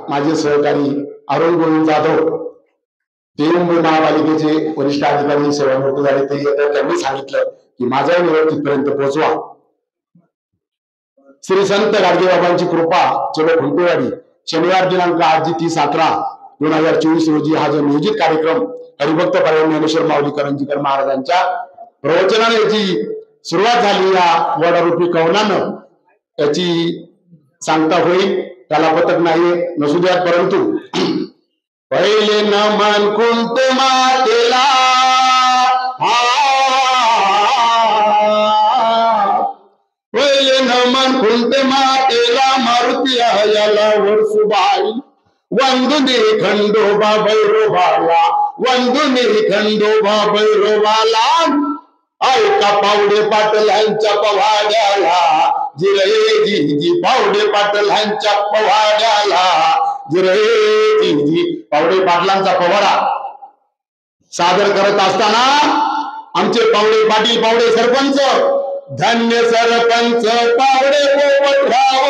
माझे सहकारी अरुण गोविंद जाधव ते मुंबई महापालिकेचे वरिष्ठ अधिकारी सेवानिवृत्त झाले ते येतात, त्यांनी सांगितलं की माझा निरोप तिथपर्यंत पोहोचवा. श्री संत गाडगेबाबांची कृपा चलो खुंटेवाडी शनिवार दिनांक आज 30/11/2024 रोजी हा जो नियोजित कार्यक्रम हरिभक्त परायण ज्ञानेश्वर माऊली करंजीकर महाराजांच्या प्रवचनाने याची सुरुवात झाली. या वडारूपी कवनानं याची सांगता होईल. त्याला पथक नाही नसू द्या, परंतु पहिले नमन कुंट मातेला पहिले नमन कुंट मातेला मारुती याला वरसुबाई वंदुनी खंडोबा भैरोबाला वंदुनी खंडोबा भैरोबाला ऐका पावडे पाटलांच्या पवाड्याला जिरे जी पावडे पाटलांच्या पवाड्याला जिरे जी पावडे पाटलांचा पवाडा सादर करत असताना आमचे पावडे पाटील पावडे सरपंच धन्य सरपंच पावडे पोपटराव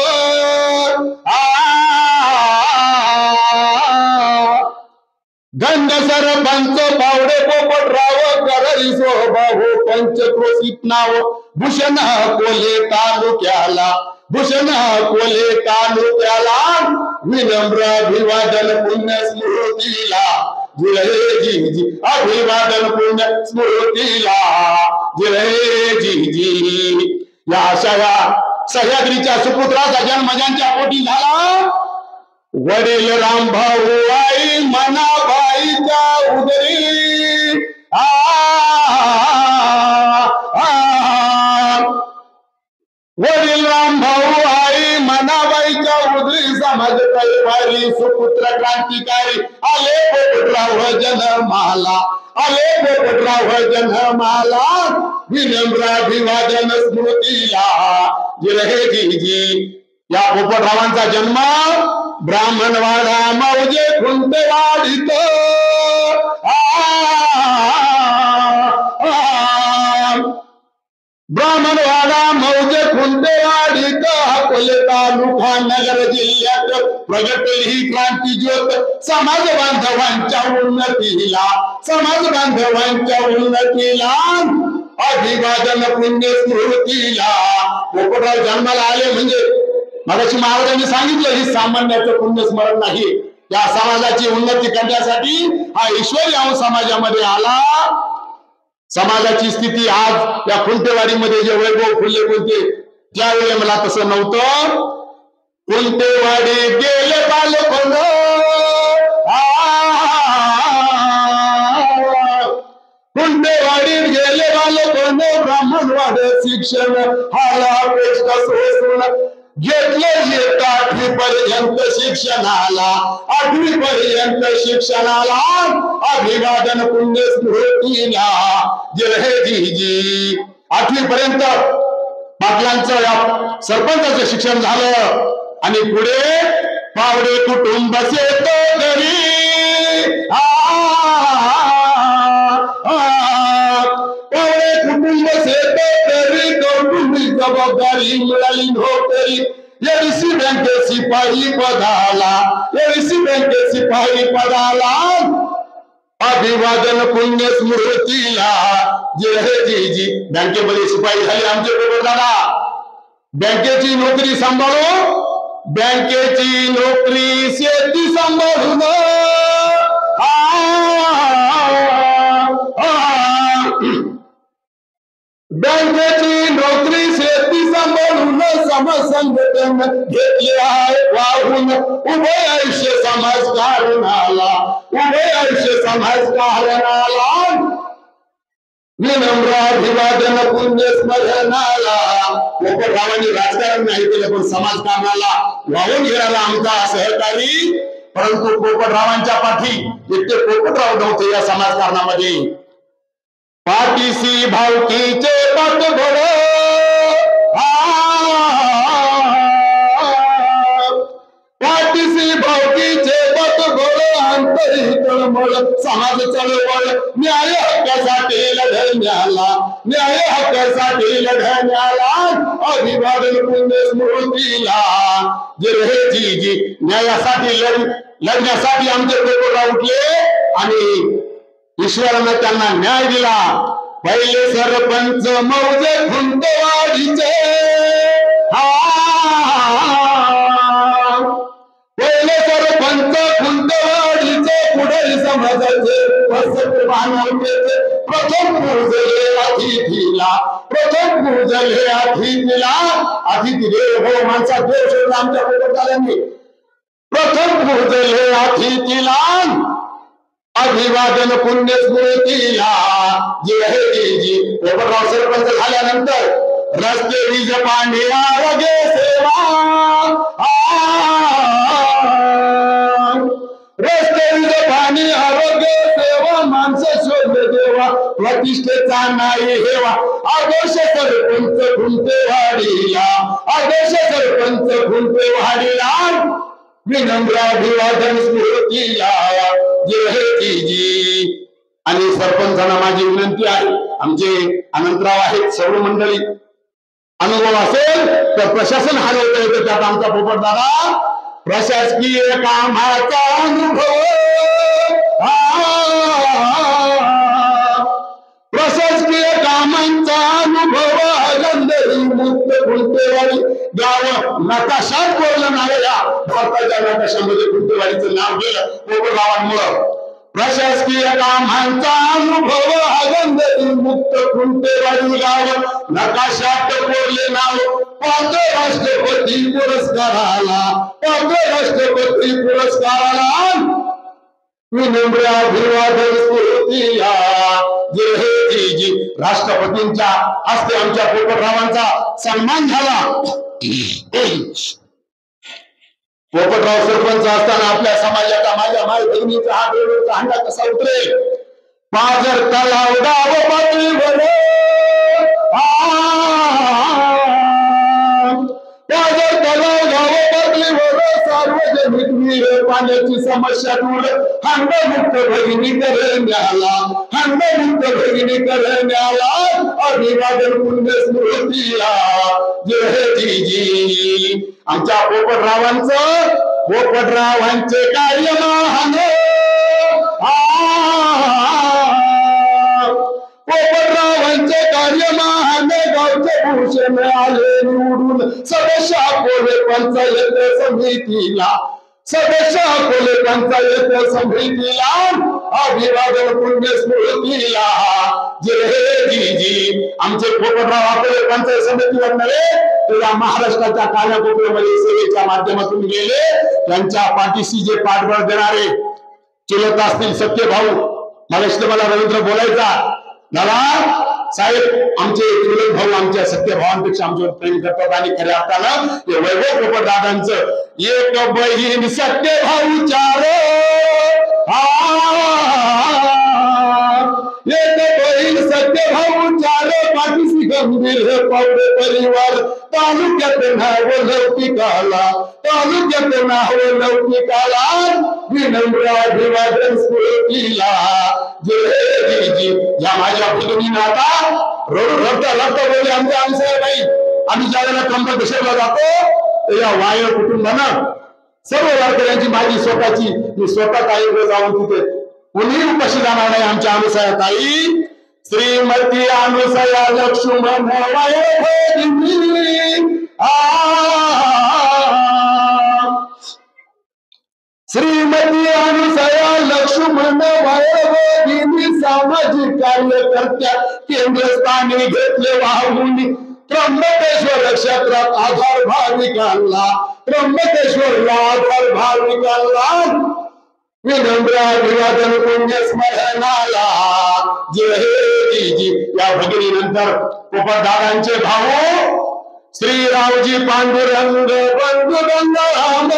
धन्य सरपंच पावडे पोपटराव कररी स्वभाव पंचक्रोशीत नाव भूषण कोले तालुक्याला भूषण कोले तालुक्याला विनम्र अभिवादन पुण्य स्मृतीला जी अभिवादन पुण्य स्मृतीला जी या सह्याद्रीच्या सुपुत्राचा जन्म ज्यांच्या पोटी झाला वडील रामभाऊ आई मनाबाईच्या उदरी वडील रामभाऊ आई मनाबाईच्या उदरी समाज कैवारी सुपुत्र क्रांतिकारी आले पोपटराव जन्माला आले पोपटराव जन्माला विनम्र अभिवादन स्मृतीला जी या पोपटरावांचा जन्म ब्राह्मणवाडा मौजे खुंटेवाडीत ब्राह्मणवाडा मौजे खुंटेवाडीत अकोले तालुका नगर जिल्ह्यात प्रगटली ही क्रांती ज्योत समाज बांधवांच्या उन्नतीला समाज बांधवांच्या उन्नतीला अभिवादन पुण्य स्मृतीला. पोपटराव जन्माला आले म्हणजे मगाशी महाराजांनी सांगितलं ही सामान्याचं पुण्यस्मरण नाही. या समाजाची उन्नती करण्यासाठी हा ईश्वरी अंश समाजामध्ये आला. समाजाची स्थिती आज या खुंटेवाडीमध्ये जे वैभव फुलले कोणते त्यावेळी मला तसं नव्हतं. खुंटेवाडी गेले बालपण खुंटेवाडीत गेले बालपण ब्राह्मणवाड शिक्षण हाला अपेक्षा सोसून घेतलं येत 8वी पर्यंत शिक्षणाला 8वी पर्यंत शिक्षणाला अभिवादन पुण्य स्मृतीला जी 8वी पर्यंत पाटलांचं या सरपंचाचं शिक्षण झालं आणि पुढे पावडे कुटुंब शेतो घरी पावडे कुटुंब शेतो घरी कौटुंबिक जबाबदारी मिळाली नोकरी एडीसी बँके सिपाही पदाला एडीसी बँके सिपाही पदाला अभिवादन पुण्य स्मृतीला जी बँकेमध्ये शिपाई झाले आमचे पेपर दादा. बँकेची नोकरी सांभाळू बँकेची नोकरी शेती सांभाळून बँकेची नोकरी शेती सांभाळून समाज संघटन घेतले आहे वाहून उभय आयुष्य समाजकारणाला उभय आयुष्य समाजकारणाला विनम्र अभिवादन पुण्य स्मरणाला. पोपटरावांनी राजकारण नाही केलं पण समाजकारणाला वाहून घेणारा आमचा सहकारी. परंतु पोपटरावांच्या पाठी इतके पोपटराव नव्हते या समाजकारणामध्ये. पाठीशी भावकीचे पाठबळ पाठीशी भावकीचे पाठबळ अंतरी तळमळ समाज चळवळ न्याय हक्कासाठी लढण्याला न्याय हक्कासाठी लढण्याला अभिवादन पुण्य स्मृतीला जे हे जी न्यायासाठी लढण्यासाठी आमचे पेपर उठले आणि ईश्वरानं त्यांना न्याय दिला. पहिले सरपंच मौजे खुंटवाडीचे पहिले सरपंच खुंटवाडीचे पुढे समाजाचे प्रथम पूजले अतिथीला प्रथम पूजले अतिथीला अतिथी देव हो माणसा देव शोध आमच्या पोपटरावांनी प्रथम पूजले अतिथीला अभिवादन पुण्य स्मृतीला जे हे जी पोपटराव सरपंच झाल्यानंतर रस्ते वीज पाणी आरोग्य सेवा रस्ते वीज पाणी आरोग्य सेवा माणसं शोधले देवा प्रतिष्ठेचा नाही हेवा आदर्श सरपंच खुंटेवाडीला आदर्श सरपंच खुंटेवाडीला विनम्र अभिवादन स्मृतीला जे हे जी. आणि सरपंचांना माझी विनंती आहे आमचे अनंतराव आहेत सर्व मंडळी अनुभव असेल तर प्रशासन हलवता येतं त्यात आमचा पोपट दादा प्रशासकीय कामाचा अनुभव प्रशासकीय कामांचा अनुभव मुक्त खुंटेवाडी गाव नकाशात बोललं नाही या भारताच्या नकाशामध्ये खुंटेवाडीचं नाव गेलं पोपटरावांमुळं प्रशासकीय कामांचा अनुभव मुक्त खुंटेवाडी गाव नकाशात बोलले नाव पाच राष्ट्रपती पुरस्काराला विनम्र अभिवादन स्मृतीला जे हे जी राष्ट्रपतींच्या हस्ते आमच्या पोपटरावांचा सन्मान झाला. पोपटराव सरपंच असताना आपल्या समाजाचा माझ्या माय बहिणीचा हा देवाचा हंडा कसा उतरेल पाझर तलाव गाव पातळीवर पाझर तलाव गाव पातळीवर सार्वजनिक विहीर पाण्याची समस्या दूर हंडमुक्त भगिनी करण्याला हंडमुक्त भगिनी करण्याला अभिवादन पुण्य स्मृतीला जे हे जी. आमच्या पोपटरावांचे कार्य महान पोपटरावांचे कार्य महान गावचे भूषण आले निवडून सदस्य अकोले पंचायत समितीला सदस्य अकोले पंचायत समितीला अभिवादन पुण्य स्मृतीला जे हे जी. आमचे पोपटराव अकोले पंचायत समितीवर नव्हे तर महाराष्ट्राच्या कानाकोपऱ्यामध्ये सेवेच्या माध्यमातून गेले त्यांच्या पाठीशी जे पाठबळ देणारे चुलत असतील सत्य भाऊ मला रवींद्र बोलायचा दादा साहेब आमचे चुलत भाऊ आमच्या सत्य भावांपेक्षा आमच्यावर प्रेम करतात आणि खऱ्या अर्थानं हे वैभव पोपटदादांचं एक बहीण सत्य भाऊ चार एक बहीण सत्य भाऊ चार पाठीशी गंभीर पावडे परिवार तालुक्यात नाव लौकिकाला विनम्र अभिवादन स्मृतीला जे जी. या माझ्या भगिनीनं आता रडता बोलले आमच्या आमचं नाही आम्ही ज्या वेळेला कंबर घसरला जातो तर या वाय कुटुंबानं सर्व वारकऱ्यांची माझी स्वतःची मी स्वतः काही जाऊन तिथे कोणी उपाशी जाणार नाही आमच्या अनुसया ताई श्रीमती अनुसया लक्ष्मण श्रीमती अनुसया लक्ष्मण भगिनी सामाजिक कार्यकर्त्या केंद्रस्थानी घेतले वाहून त्र्यंबकेश्वर क्षेत्रात आधार भाविकांना त्र्यंबकेश्वरला आधार भाविकांना विनम्र अभिवादन पुण्य स्मरणाला जे हे जी. या भगिनीनंतर पोपटदादांचे भाऊ श्रीरावजी पांडुरंग बंधू गंगाराम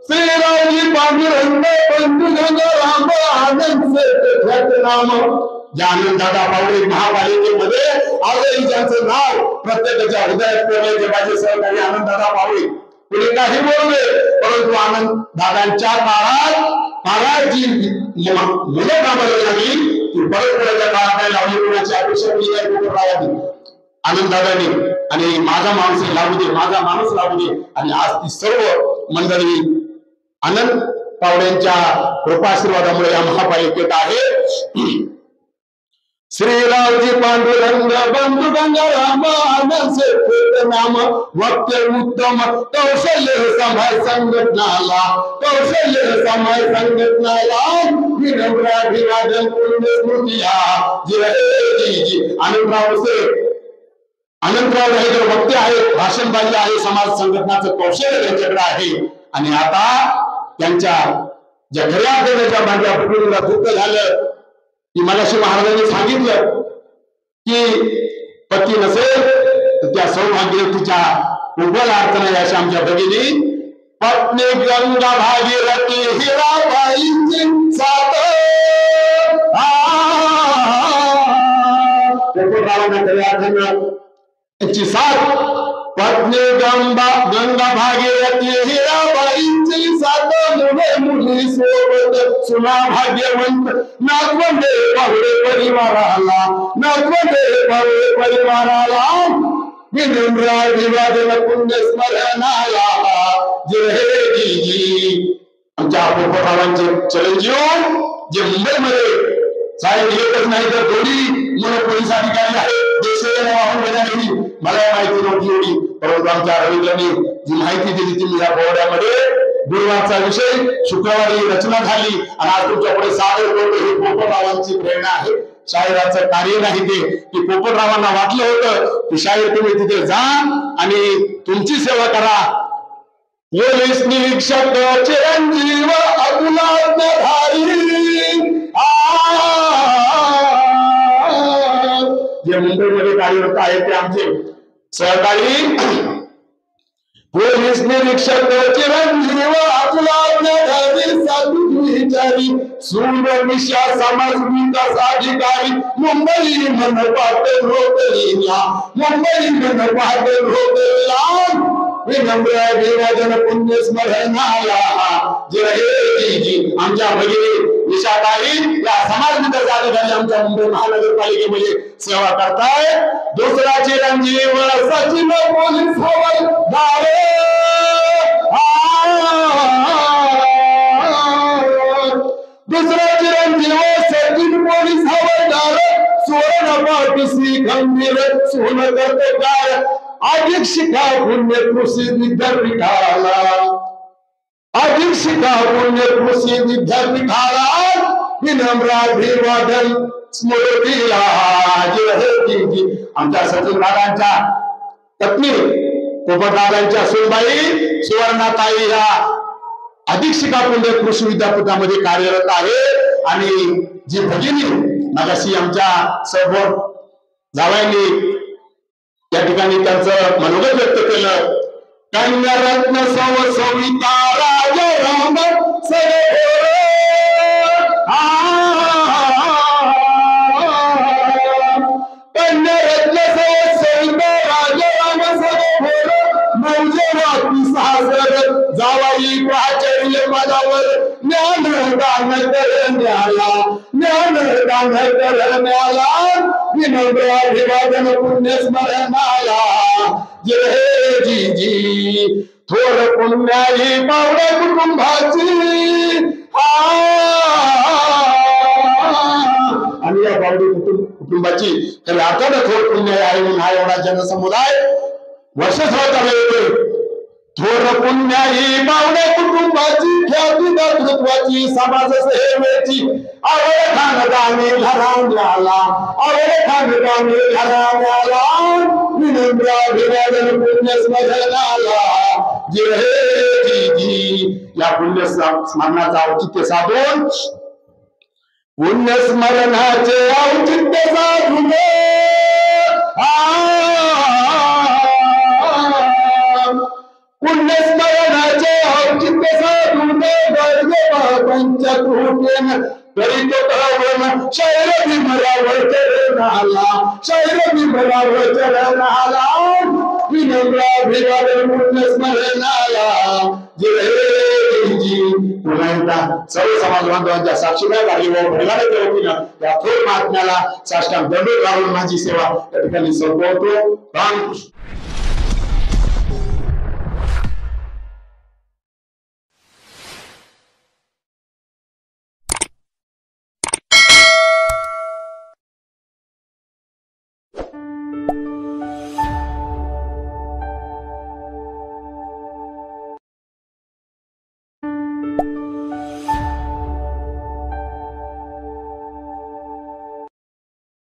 श्रीरावजी पांडुरंग बंधू गंगाराम आनंद नाम जानन दादा पावडे महापालिकेमध्ये आजही ज्यांचं नाव प्रत्येकाच्या हृदयात कोरले माझे सहकारी आनंद दादा पावडे कुणी काही बोलले, परंतु आनंद दादांच्या काळात महाराजची मुलं कामाला लागली ती परत कोणाच्या काळात नाही लावली, कोणाची अपेक्षा केली नाही आनंददादांनी, आणि माझा माणूस लागू दे, माझा माणूस लागू दे, आणि आज ती सर्व मंडळी आनंद पावड्यांच्या कृपाशीर्वादामुळे या महापालिकेत आहे. श्रीरावजी पांडुरंग बंधू गंगाराम आनंद से नाम वक्ते उत्तम कौशल्य समाज संघटनाला, कौशल्य समाज संघटनाला विनम्र अभिवादन पुण्य स्मृतिया जी आनंदराव से अनंतराव हे जर वक्ते आहेत, भाषणबाजी आहे, समाज संघटनाचं कौशल्य त्यांच्याकडे आहे. आणि आता त्यांच्या ज्या खऱ्या देण्याच्या माझ्या कुटुंबाला दुःख झालं की मलाशी महाराजांनी सांगितलं की पती नसेल तर त्या सौभाग्यवतीच्या उभ्याला अर्थ नाही. अशा आमच्या भगिनी पत्नी गंगा भागीरथी हिराबाईंची साथ त्यांची साथ, पत्नी गंगा भागीरथी हिराबाईंची साथ, मुले मुली सोबत सुना भाग्यवंत नागवंडे पावडे परिवाराला, नागवंडे पावडे परिवाराला विनम्र अभिवादन पुण्य स्मरणाला. जय जी आमच्या पोपटरावांचे चिरंजीव जे मुंबईमध्ये साहेब एकच नाही तर दोन्ही मुलं पोलीस अधिकारी आहेत. मला माहिती नव्हती एवढी, परंतु आमच्या रवींद्रनी जी माहिती दिली ती या बोर्डामध्ये गुरुवारचा विषय शुक्रवारी रचना झाली आणि आज तुमच्या पुढे सादर करतो. ही पोपटरावांची प्रेरणा आहे, शाहिराचं कार्य नाही ते. की पोपटरावांना वाटलं होतं की शाहीर तुम्ही तिथे जा आणि तुमची सेवा करा. पोलीस निरीक्षक चिरंजीव अतुलाधारी जे मुंबईमध्ये कार्यरत आहेत ते आमचे सहकारी पोलीस निरीक्षक चिरंजीव अतुलाधारी साधुचारी सूरनिशा समाज विकास अधिकारी मुंबई मनपात रोकलेला, मुंबई मनपात रोकलेला विनम्र अभिवादन पुण्य स्मरणाला. जय जी आमच्या भगिनी निशाताई या समाज विकास अधिकारी आमच्या मुंबई महानगरपालिकेमध्ये सेवा करताय. दुसरा चिरंजीव सचिन पोलीस हवालदार, दुसरा चिरंजीव सचिन पोलीस हवालदार सुवर्ण पाठीसी गंभीर सोनगतकार अधीक्षिका पुण्य कृषी विद्यापीठाला, अधीक्षिका पुण्य कृषी विद्यापीठाला विनम्र अभिवादन स्मृतीला. जी आमच्या सचिन दादांच्या पत्नी पोपटरावांच्या सुनबाई सुवर्णाताई या अधीक्षिका पुण्य कृषी विद्यापीठामध्ये कार्यरत आहे. आणि जी भगिनी मगाशी आमच्या समोर जावयांनी या ठिकाणी त्यांचं मनोगत व्यक्त केलं. कन्यारत्न सविता राजाराम कन्यारत्न सविता राजाराम मौजवाती सागर जावाई प्राचार्य पदावर ज्ञानदान करण्याला, ज्ञानदान करण्याला विनम्र अभिवादन पुण्य स्मरणाला. जय जी थोर पुण्याई पावडा कुटुंबाची आणि या पावडी कुटुंबाची तर अर्थात थोर पुण्याई आहे म्हणून हा एवढा जनसमुदाय वर्षभर येतोय. थोर पुण्याई पावड्या कुटुंबाची ख्याती दातृत्वाची समाजसेवेची आवड खानदानी घराण्याला, आवड खानदानी घराण्याला विनम्र अभिवादन पुण्य स्मरणाला. जय जी या पुण्य स्मरणाचं औचित्य साधून पुण्य स्मरणाचे औचित्य साधून पुण्यस्मरणाचे औचित्य साधून पंचकृपेन करीत भावन शैर भीमराव चरणाला, शैर भीमराव चरणाला विनम्र अभिवादन स्मरणाला पुन्हा एकदा सर्व समाज बांधवांच्या साक्षीदार भरणाऱ्या वतीनं या थोर महात्म्याला साष्टांग दंडवत घालून माझी सेवा या ठिकाणी संपवतो. रामकृष्ण.